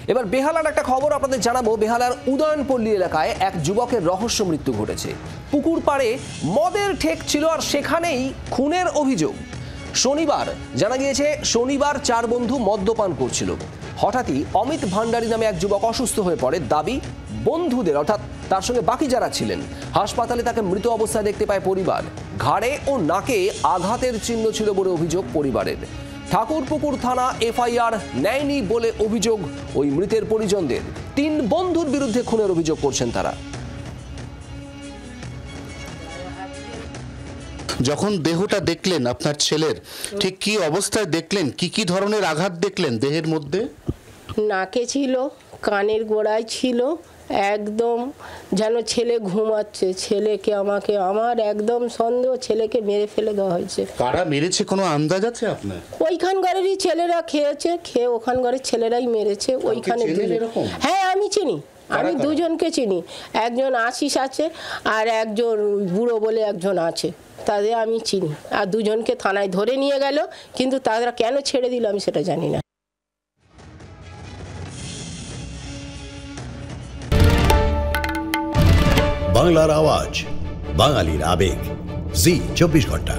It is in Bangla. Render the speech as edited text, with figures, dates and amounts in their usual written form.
এবার বেহালার একটা খবর আপনাদের জানাবো। বেহালার উদয়নপল্লী এলাকায় এক যুবকের রহস্য মৃত্যু ঘটেছে। পুকুর পাড়ে মদের ঠেক ছিল আর সেখানেই খুনের অভিযোগ। শনিবার জানা গিয়েছে, শনিবার চার বন্ধু মদ্যপান করছিল। হঠাৎই অমিত ভান্ডারী নামে এক যুবক অসুস্থ হয়ে পড়ে। দাবি বন্ধুদের, অর্থাৎ তার সঙ্গে বাকি যারা ছিলেন। হাসপাতালে তাকে মৃত অবস্থায় দেখতে পায় পরিবার। ঘাড়ে ও নাকে আঘাতের চিহ্ন ছিল বলে অভিযোগ পরিবারের। ঠাকুরপুকুর থানা এফআইআর নেয়নি বলে অভিযোগ ওই মৃতের পরিজনদের। তিন বন্ধুর বিরুদ্ধে খুনের অভিযোগ করছেন তারা। যখন দেহটা দেখলেন আপনার ছেলের, ঠিক কি অবস্থায় দেখলেন? কি ধরনের আঘাত দেখলেন দেহের মধ্যে? নাকে ছিল, কানের গোড়ায় ছিল, একদম যেন ছেলে ঘুমাচ্ছে। ছেলেকে আমার একদম সন্দেহ ছেলেকে মেরে ফেলে দেওয়া হয়েছে। কারা মেরেছে কোনো আন্দাজ আছে আপনার? ওইখানকারেরই ছেলেরা খেয়ে ওখানকারের ছেলেরাই মেরেছে। ওইখানে হ্যাঁ আমি চিনি, আমি দুজনকে চিনি। একজন আশিস আছে আর একজন বুড়ো বলে একজন আছে, তাদের আমি চিনি। আর দুজনকে থানায় ধরে নিয়ে গেল, কিন্তু তারা কেন ছেড়ে দিল আমি সেটা জানি না। বাংলার আওয়াজ, বাঙালির আবেগ, জি 24 ঘন্টা।